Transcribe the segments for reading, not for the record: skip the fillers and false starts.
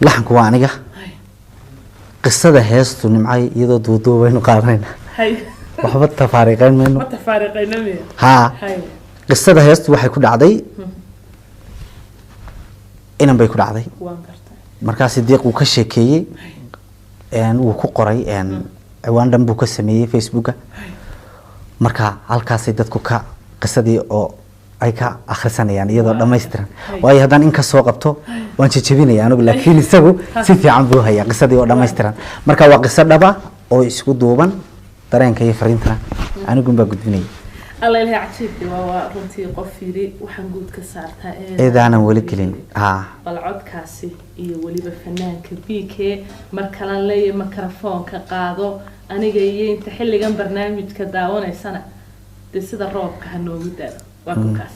laxanku waa aniga qisada heestu nimcay iyadoo duuduub aynu qaadanayna waxba tafaariqayn mayno ha qisada heestu waxay ku dhacday inan bay ku dhacday markaas Sidiiq uu ka sheekeeyay uu ku qoray ciwaan dhan buu ka sameeyay Facebook marka halkaas dadku ka qisadii oo ay ka akhrisanayaan iyadoo dhameystiran way hadan in ka soo qabto waan jajabinaya anigu laakiin isagu si fiican buu hayaa qisadii oo dhameystiran marka waa qisad dhaba oo isku duuban dareenka iyo fariinta anigu baa gudbinay الله إلهي عجيبتي وruntii qof fiiri waxaan guud ka saartaa eedana wali gelin balcod kaasi iyo waliba fanaanka BK markaan leeyahay mikrofoonka qaado aniga iyo inta xilligan barnaamijka daawanaysana sida roobka hanoogu daado waa ku kaas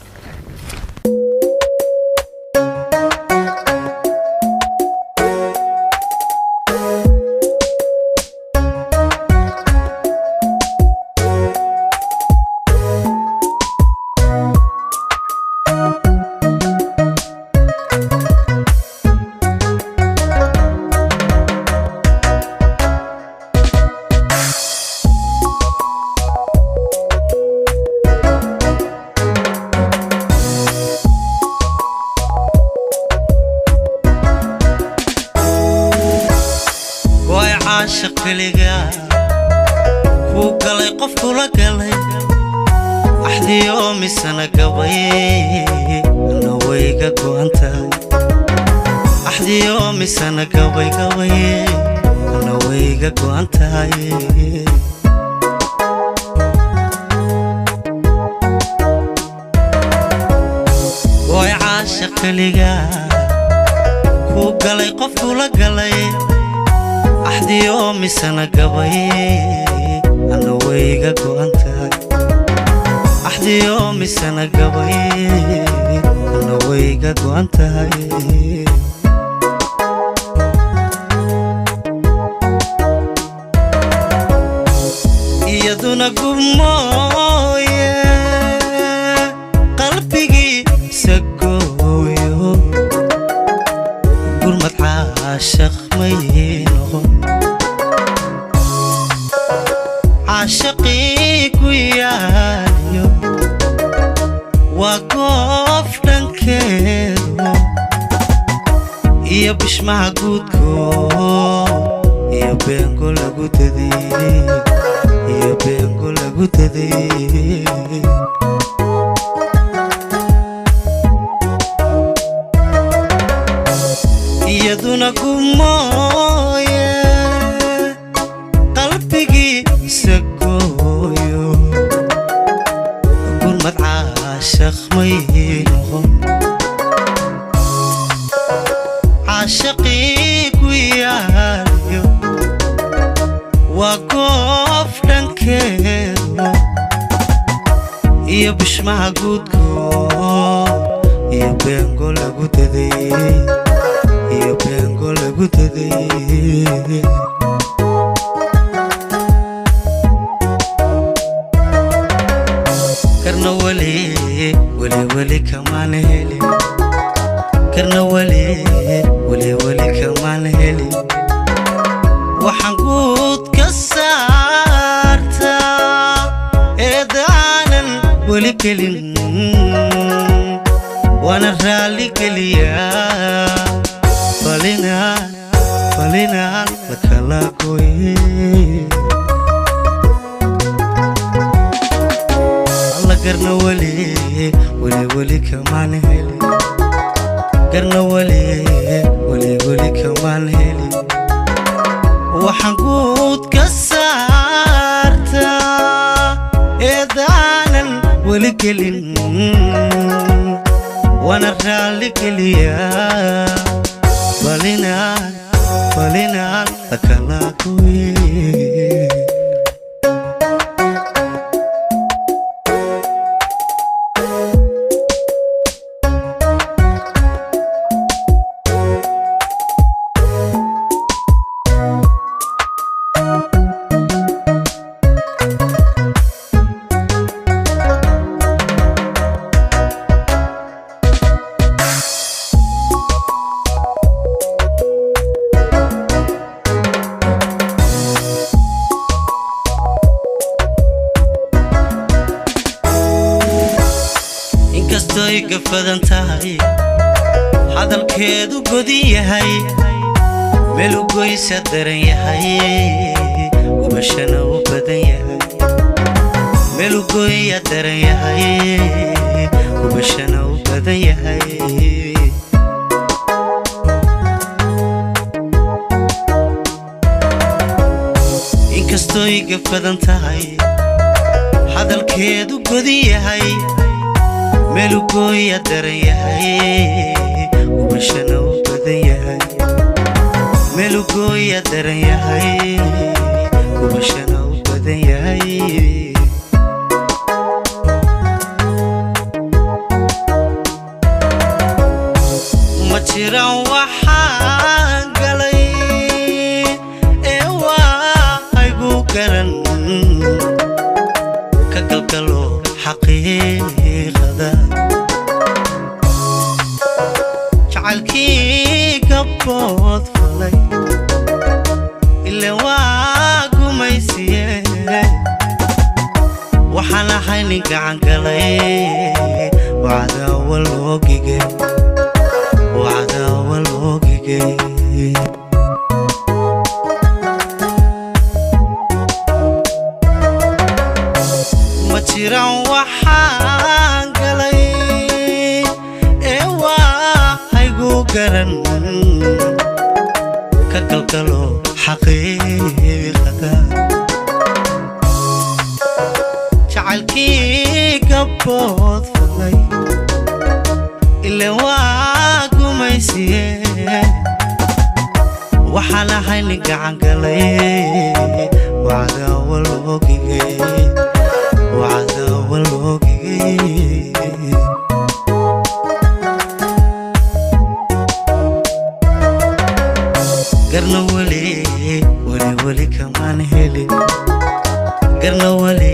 gafadan tahay hadalkeedu godi yahay meel u goysa daran yahay gubashana u badan yahay meel u goya daran yahay gubashana u badan yahay inkastoo ay gafadan tahay hadalkeedu godi yahay meel u goya daran yahay gubashana u badan yahay meel u goya daran yahay gubashana u badan yahay ma jiraan waxaan galay ee waa igu garan ka galgalo xaqiiqada jacaylkii gabbood falay ilaa waa gumaysiye waxaan ahay nin gacan galay wacda walogigay ma jiraan waxaan galay ee waa igu garan ka galgalo xaqiiqada jacaylkii gabbood falay ilaa waa gumaysiye waxaan ahay nin gacan galay wacda walogigay garna weli kamaan helin garna weli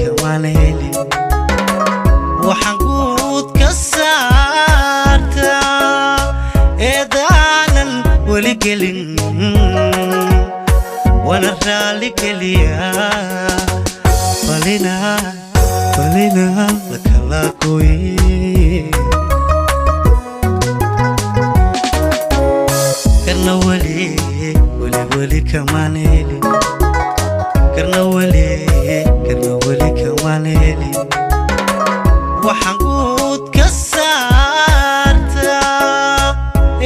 kamaan helin waxaan guud ka saartaa eedaanan weli gelin wana raali geliyaa falina lakala gooye garna weli kamaan helin garna weli kamaan helin waxaan guud ka saartaa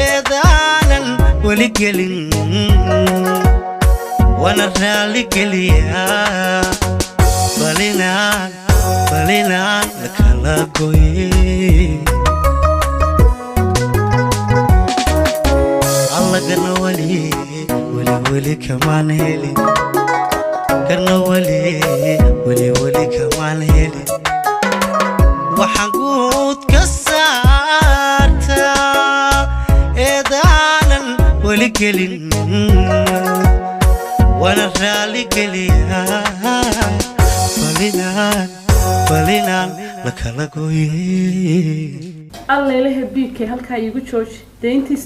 eedaanan weli gelin wana raali geliyaa falina lakala gooye alla garna weli kamaan helin garna weli kamaan helin waxaan guud ka saartaa eedaanan weli gelin wana raali geliyaa falinaan lakala gooye alla ilaha biigkay halkaa iigu jooji dee intii